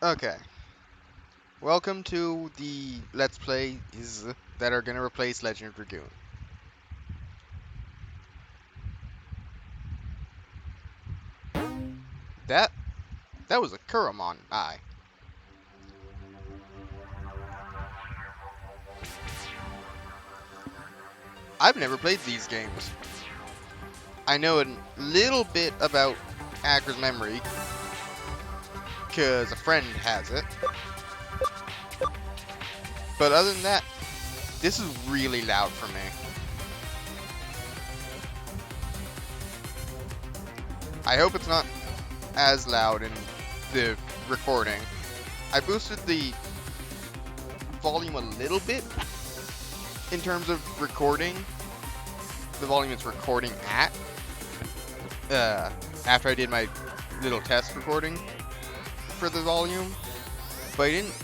Okay. Welcome to the Let's Plays that are gonna replace Legend of Dragoon. That that was a Kuramon eye. I've never played these games. I know a little bit about Hacker's Memory, because a friend has it. But other than that, this is really loud for me. I hope it's not as loud in the recording. I boosted the volume a little bit in terms of recording. The volume it's recording at. After I did my little test recording for the volume, but I didn't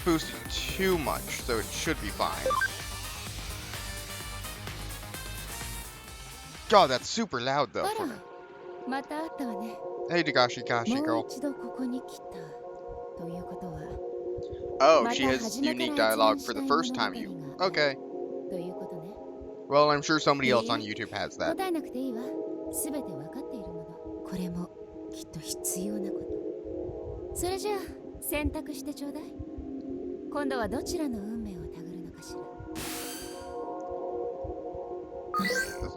boost it too much, so it should be fine. God, that's super loud though for me. Hey, Dagashi Kashi girl. Oh, she has unique dialogue for the first time you... Okay. Well, I'm sure somebody else on YouTube has that.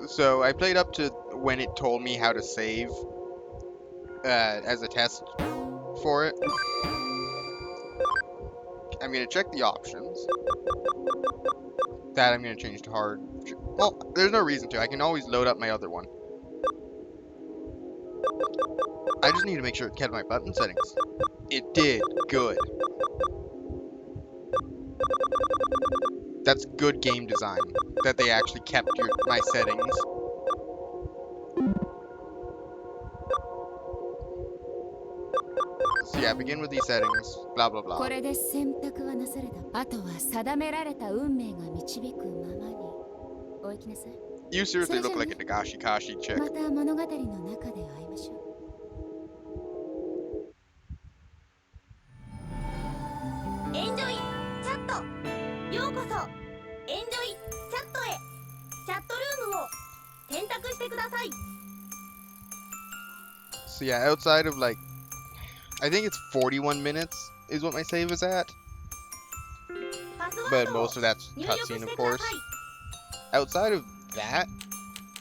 So I played up to when it told me how to save as a test for it. I'm gonna check the options. That I'm gonna change to hard. Well, there's no reason to. I can always load up my other one. I just need to make sure it kept my button settings. It did. Good. That's good game design. That they actually kept my settings. So yeah, begin with these settings. Blah blah blah. You seriously look like a Dagashi Kashi chick. So yeah, outside of like, I think it's 41 minutes is what my save is at. But most of that's cutscene, of course. Outside of that,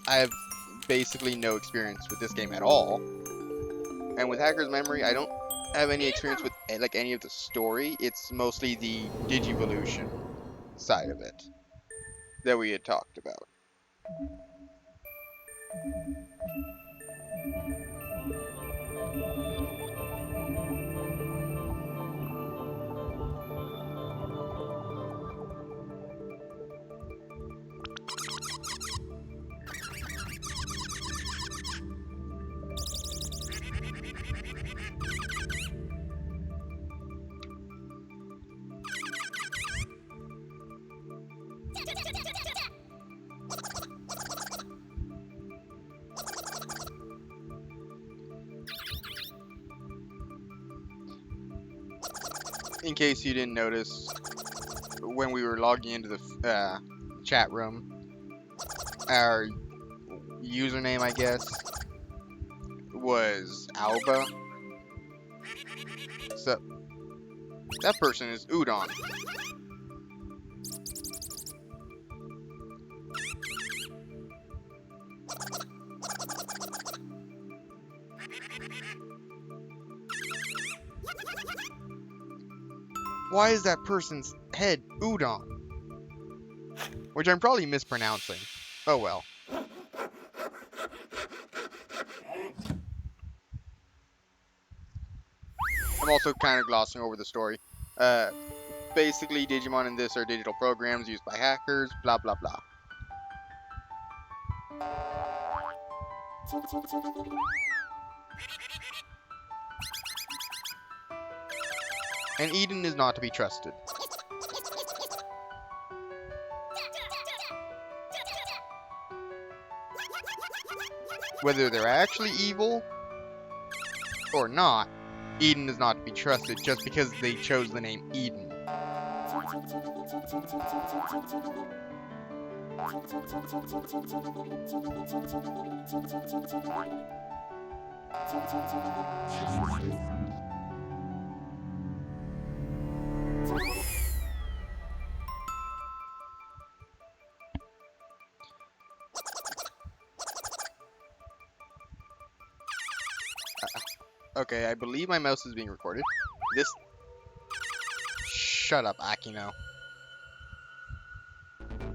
I have basically no experience with this game at all. And with Hacker's Memory, I don't have any experience with like any of the story. It's mostly the Digivolution side of it that we had talked about. In case you didn't notice, when we were logging into the chat room, our username, I guess, was Alba. So, that person is Udon. Why is that person's head Udon? Which I'm probably mispronouncing. Oh well. I'm also kind of glossing over the story. Basically, Digimon in this are digital programs used by hackers, blah blah blah. And Eden is not to be trusted. Whether they're actually evil, or not, Eden is not to be trusted just because they chose the name Eden. Okay, I believe my mouse is being recorded. This... Shut up, Akino.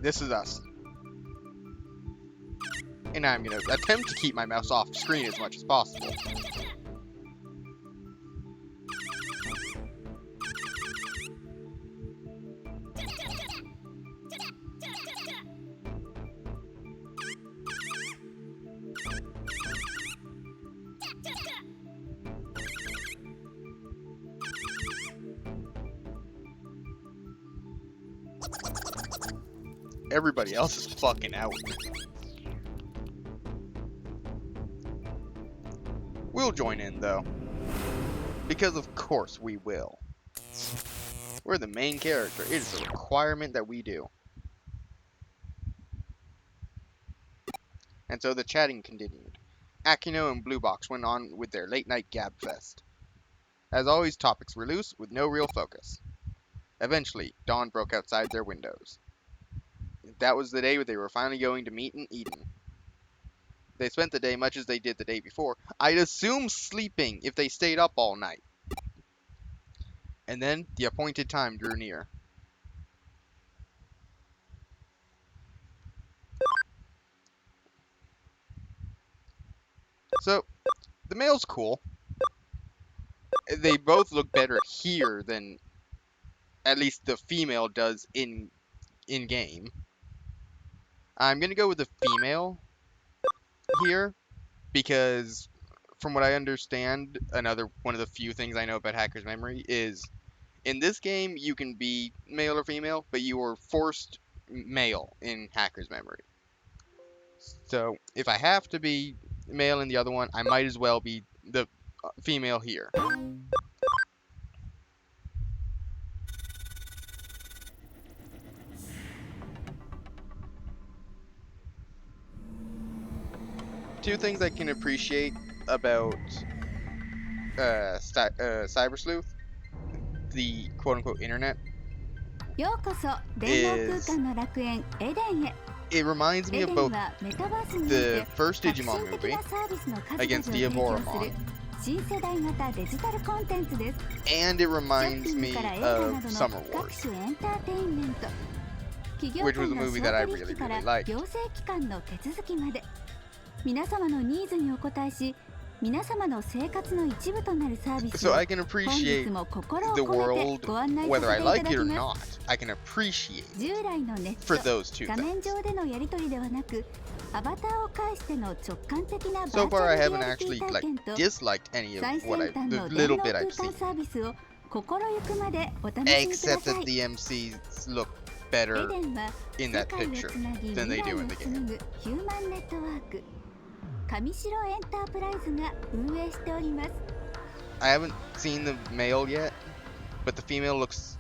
This is us. And I'm gonna attempt to keep my mouse off screen as much as possible. Everybody else is fucking out. We'll join in, though. Because of course we will. We're the main character. It is a requirement that we do. And so the chatting continued. Akino and Blue Box went on with their late-night gab fest. As always, topics were loose, with no real focus. Eventually, dawn broke outside their windows. That was the day they were finally going to meet in Eden. They spent the day much as they did the day before. I'd assume sleeping if they stayed up all night. And then the appointed time drew near. So, the male's cool. They both look better here than at least the female does in game. I'm gonna go with the female here because, from what I understand, another one of the few things I know about Hacker's Memory is in this game you can be male or female, but you are forced male in Hacker's Memory. So if I have to be male in the other one, I might as well be the female here. Two things I can appreciate about Cyber Sleuth, the quote-unquote internet, is it reminds me of both the first Digimon movie against Diaboromon, and it reminds me of Summer Wars, which was a movie that I really, really liked. So I can appreciate the world, whether I like it or not. I can appreciate it for those two things. So far I haven't actually disliked any of the little bit I've seen. Except that the MCs look better in that picture than they do in the game. I haven't seen the male yet, but the female looks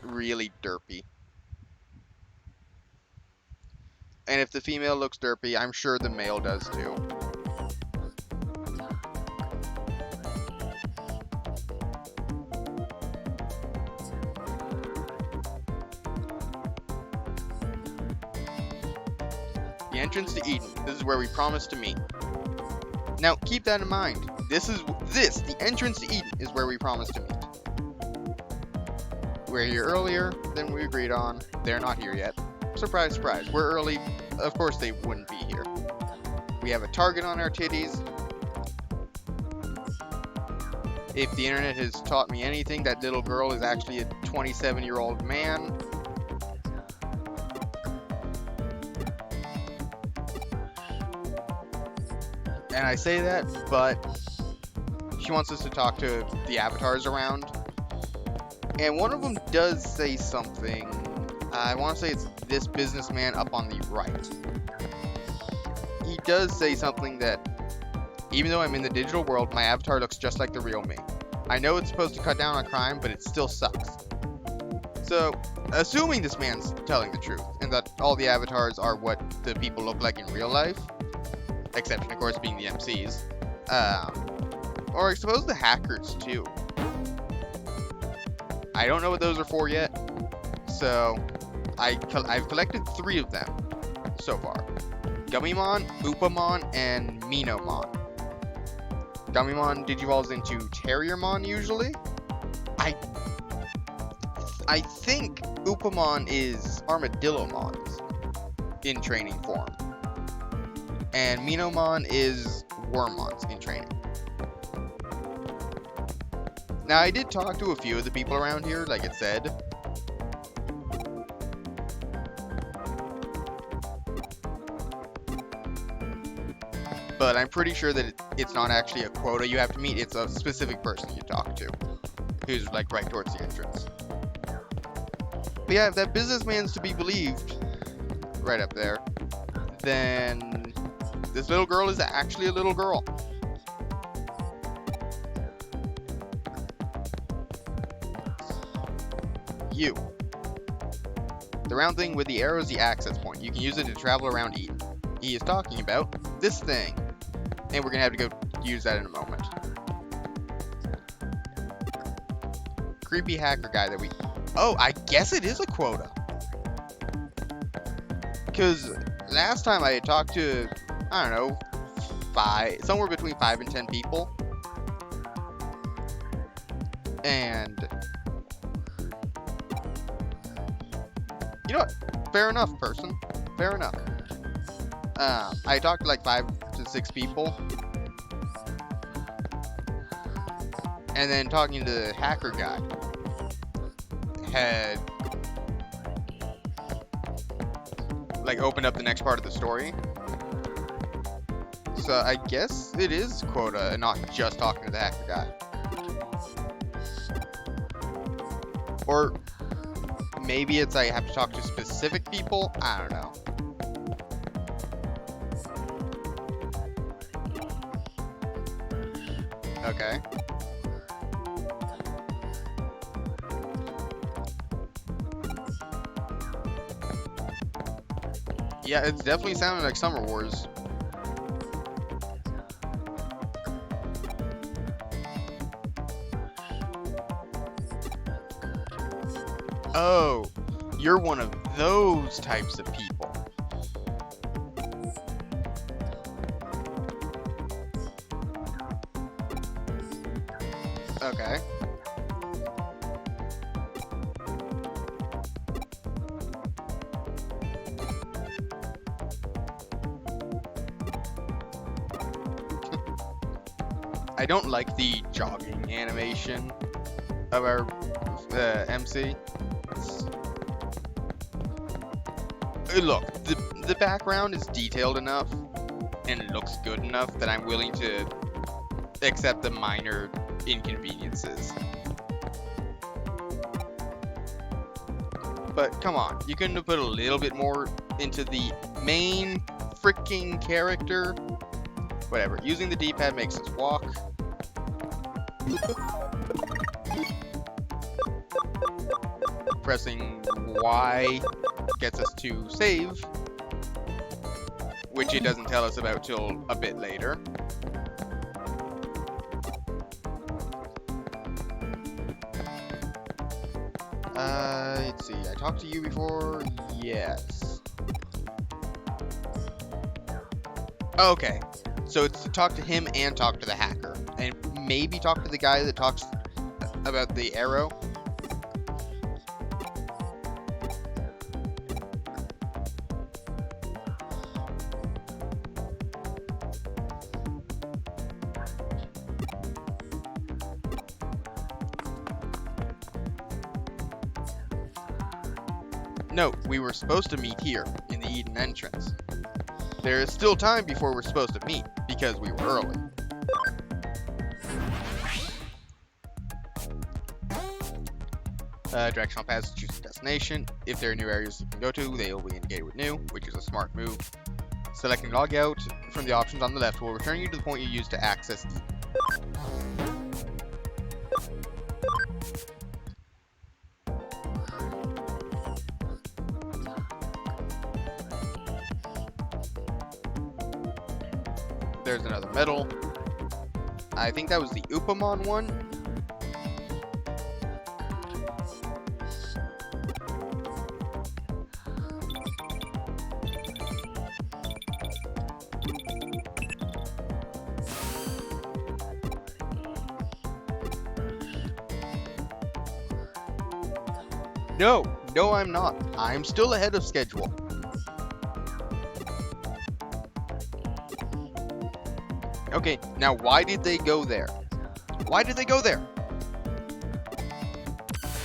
really derpy. And if the female looks derpy, I'm sure the male does too. The entrance to Eden. This is where we promised to meet. Now, keep that in mind. The entrance to Eden is where we promised to meet. We're here earlier than we agreed on. They're not here yet. Surprise, surprise. We're early. Of course they wouldn't be here. We have a target on our titties. If the internet has taught me anything, that little girl is actually a 27-year-old man. And I say that, but she wants us to talk to the avatars around. And one of them does say something. I want to say it's this businessman up on the right. He does say something that Even though I'm in the digital world, my avatar looks just like the real me. I know it's supposed to cut down on crime, but it still sucks. So, assuming this man's telling the truth, and that all the avatars are what the people look like in real life, exception of course being the MCs, or I suppose the hackers too. I don't know what those are for yet, so I've collected 3 of them so far. Gummymon, Upamon, and Minomon. Gummymon digivolves into Terriermon usually. I think Upamon is Armadillomon's in training form. And Minomon is Wormmon's in training. Now, I did talk to a few of the people around here, like it said. But I'm pretty sure that it's not actually a quota you have to meet, it's a specific person you talk to, who's like right towards the entrance. But yeah, if that businessman's to be believed, right up there, then this little girl is actually a little girl. You. The round thing with the arrow is the access point. You can use it to travel around Eden. He is talking about this thing. And we're gonna have to go use that in a moment. Creepy hacker guy that we... Oh, I guess it is a quota. Because last time I had talked to, I don't know, somewhere between 5 and 10 people. And... you know what? Fair enough, person. Fair enough. I talked to like 5 to 6 people. And then talking to the hacker guy had like opened up the next part of the story. So I guess it is quota and not just talking to the hacker guy. Or maybe it's I have to talk to specific people? I don't know. Okay. Yeah, it's definitely sounding like Summer Wars. Oh, you're one of those types of people. Okay. I don't like the jogging animation of our MC. Look, the background is detailed enough and it looks good enough that I'm willing to accept the minor inconveniences. But come on, you couldn't have put a little bit more into the main freaking character? Whatever, using the D-pad makes us walk. Pressing Y gets us to save, which it doesn't tell us about till a bit later. Let's see, I talked to you before? Yes. Okay, so it's to talk to him and talk to the hacker, and maybe talk to the guy that talks about the arrow. No, we were supposed to meet here, in the Eden entrance. There is still time before we're supposed to meet, because we were early. Directional paths choose a destination. If there are new areas you can go to, they will be indicated with new, which is a smart move. Selecting log out from the options on the left will return you to the point you used to access the... There's another medal. I think that was the Upamon one. No, I'm not. I'm still ahead of schedule. Okay, now why did they go there? Why did they go there?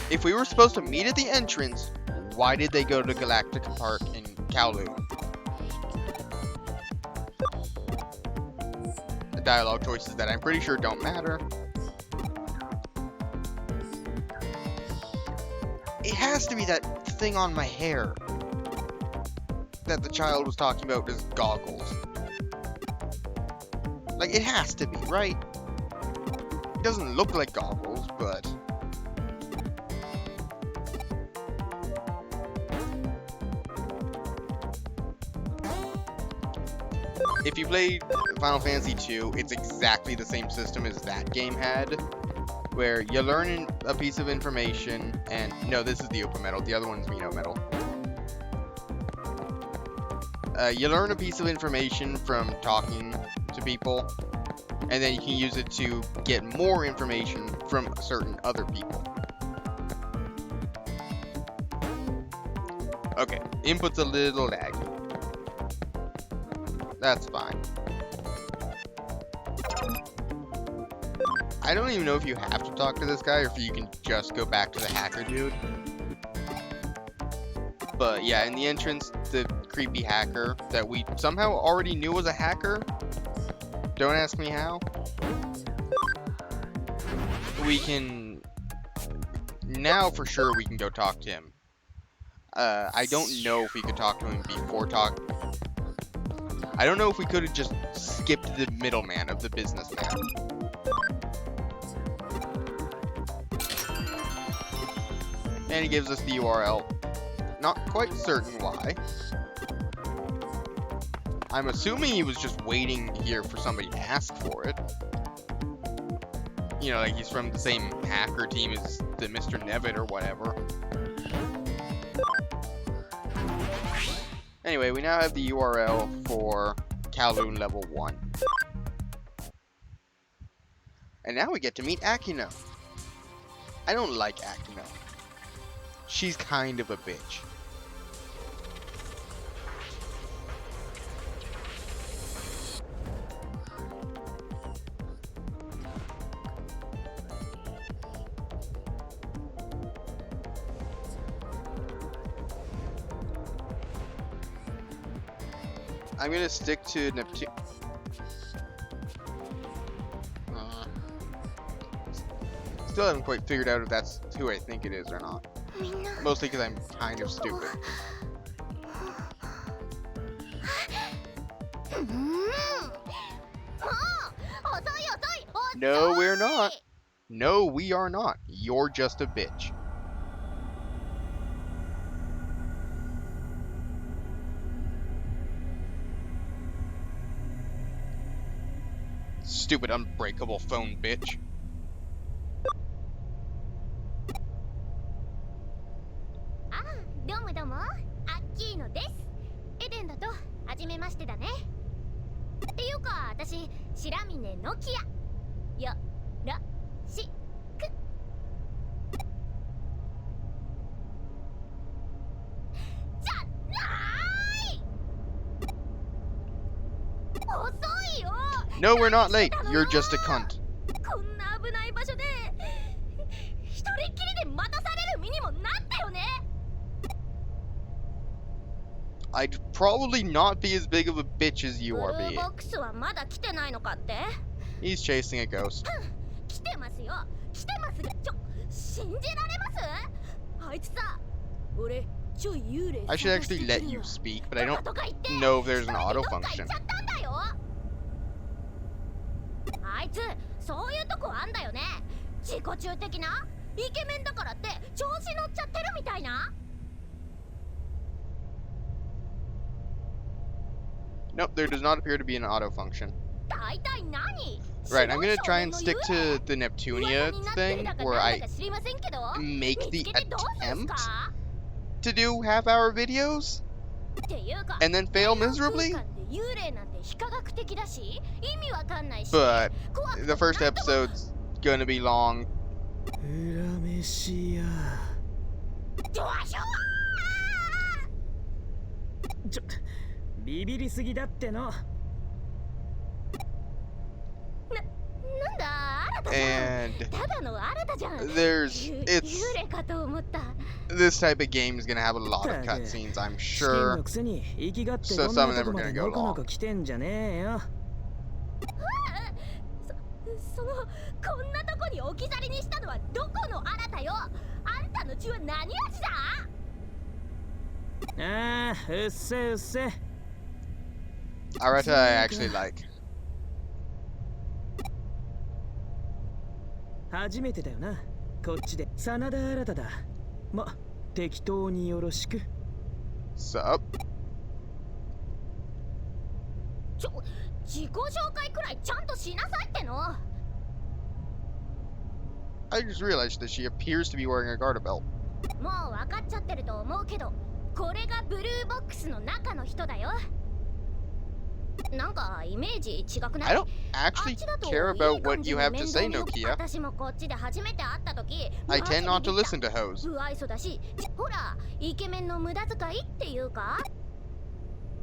If we were supposed to meet at the entrance, why did they go to Galactic Park in Kowloon? The dialogue choices that I'm pretty sure don't matter. It has to be that thing on my hair that the child was talking about as goggles. Like, it has to be, right? It doesn't look like goggles, but... If you played Final Fantasy II, it's exactly the same system as that game had, where you learn a piece of information, and no, this is the Upa medal, the other one's Mino medal. You learn a piece of information from talking to people, and then you can use it to get more information from certain other people. Okay, input's a little laggy. That's fine. I don't even know if you have to talk to this guy or if you can just go back to the hacker dude. But yeah, in the entrance, the creepy hacker that we somehow already knew was a hacker. Don't ask me how. We can... Now for sure we can go talk to him. I don't know if we could talk to him before I don't know if we could have just skipped the middleman of the businessman. And he gives us the URL. Not quite certain why. I'm assuming he was just waiting here for somebody to ask for it. You know, like he's from the same hacker team as the Mr. Nevitt or whatever. Anyway, we now have the URL for Kowloon level 1. And now we get to meet Akino. I don't like Akino. She's kind of a bitch. I'm gonna stick to Neptune. Still haven't quite figured out if that's who I think it is or not. Mostly because I'm kind of stupid. No, we're not. No, we are not. You're just a bitch. Stupid unbreakable phone bitch. No, we're not late. You're just a cunt. I'd probably not be as big of a bitch as you are being. He's chasing a ghost. I should actually let you speak, but I don't know if there's an auto function. あいつそういうとこあんだよね。自己中的なイケメンだからって調子乗っちゃってるみたいな。 Nope, there does not appear to be an auto function. 大体何? Right, I'm gonna try and stick to the Neptunia thing, where I make the attempt to do half-hour videos, and then fail miserably? But the first episode's gonna be long. ビビりすぎだっての。And this type of game is gonna have a lot of cutscenes, I'm sure. So some of them are gonna go long. こんなとこに置き去りにしたのはどこのあなたよ。あんたの血は何味だ。ああ、うっせうっせ。 Arata I actually like. 初めてだよな。こっちで真田新だ。ま、適当によろしく。Sup? 自己紹介くらいちゃんとしなさいっての。 I just realized that she appears to be wearing a garter belt. もう分かっちゃってると思うけど、これがブルーボックスの中の人だよ。 なんかイメージ違くない? I don't actually care about what you have to say, Nokia. 私もこっちで初めて会った時、 I tend not to listen to hoes. 不愛想だし、ほら、イケメンの無駄遣いっていうか。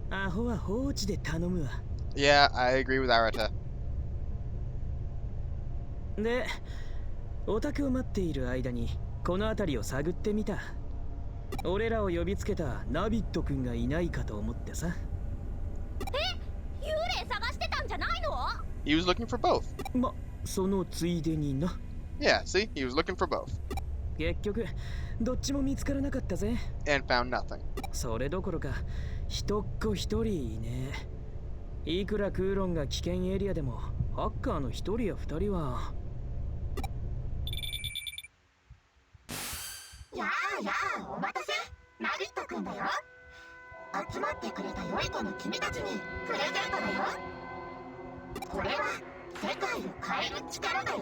アホは放置で頼むわ。 Yeah, I agree with Arata. で、オタクを待っている間にこの辺りを探ってみた。俺らを呼びつけたナビット君がいないかと思ってさ。 幽霊探してたんじゃないの? He was looking for both. ま、そのついでにな。 Yeah, see? He was looking for both. 結局、どっちも見つからなかったぜ。 And found nothing. それどころか、一っ子一人いねえ。いくらクーロンが危険エリアでも、ハッカーの一人や二人は。やあやあ、お待たせ。ナビット君だよ。 集まってくれた良い子の君たちにプレゼントだよ。これは世界を変える力だよ。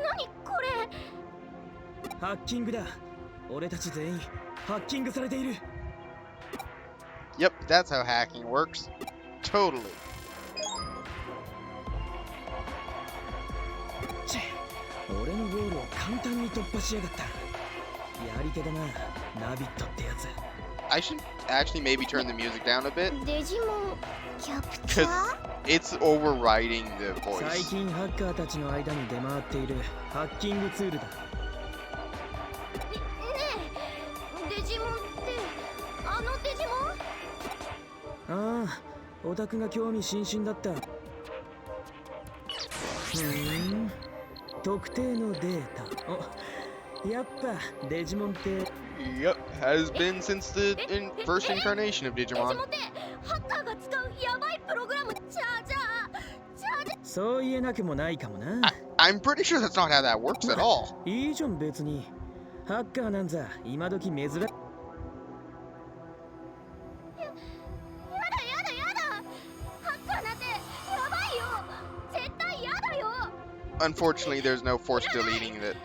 何これ。ハッキングだ。俺たち全員ハッキングされている。 Yep, that's how hacking works. Totally. 俺のゴールを簡単に突破しやがった。やり手だな、ナビットってやつ。 I should actually maybe turn the music down a bit. デジモンキャプチャ Because ー? it's overriding the 最 voice. 近ハッカーたちの間に出回っているハッキングツールだ。ねえ、デジモンってあのデジモン? ああ、オタクが興味津々だった。特定のデータ。お、やっぱデジモンって。 Yep, has been since the first incarnation of デジ Digimon. モンってハッカーが使うヤバいプログラム。じゃあそう言えなくもないかもな。I'm pretty sure that's not how that works at all. いいじゃん別に。ハッカーなんざ今時珍しい。 Unfortunately, there's no force deleting this.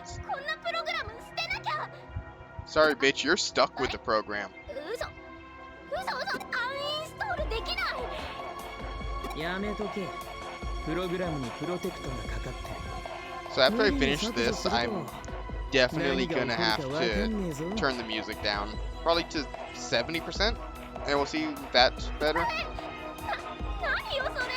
Sorry, bitch, you're stuck with the program. やめとけ。プログラムにプロテクトがかかってる。 So after I finish this, I'm definitely gonna have to turn the music down. Probably to 70%. And we'll see if that's better. 何よそれ。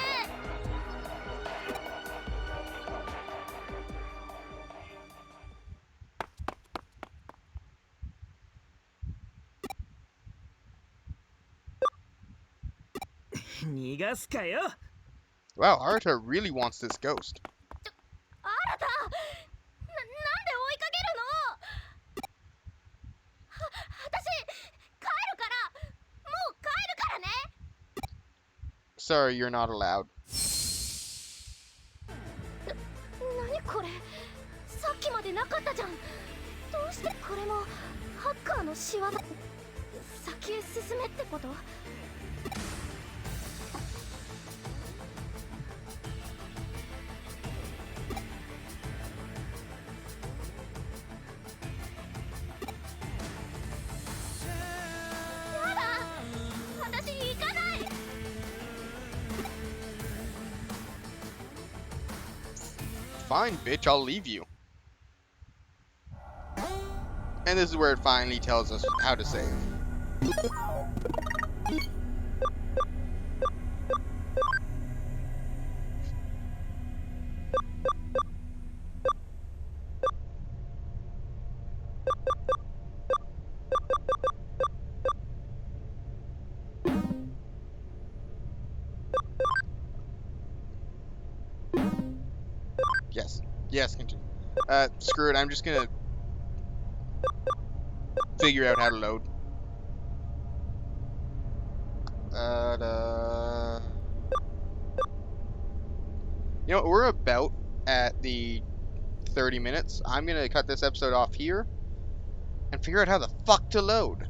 逃がすかよ。 Wow, Arata really wants this ghost. あなた、Sorry, you're not allowed. 何これ、さっきまでなかったじゃん。どうしてこれもハッカーの仕業。先へ進めってこと？やだ、私行かない。 Fine, bitch, I'll leave you. And this is where it finally tells us how to save. Yes. Yes, continue. Screw it, I'm just gonna figure out how to load. You know, we're about at the 30 minutes. I'm gonna cut this episode off here and figure out how the fuck to load.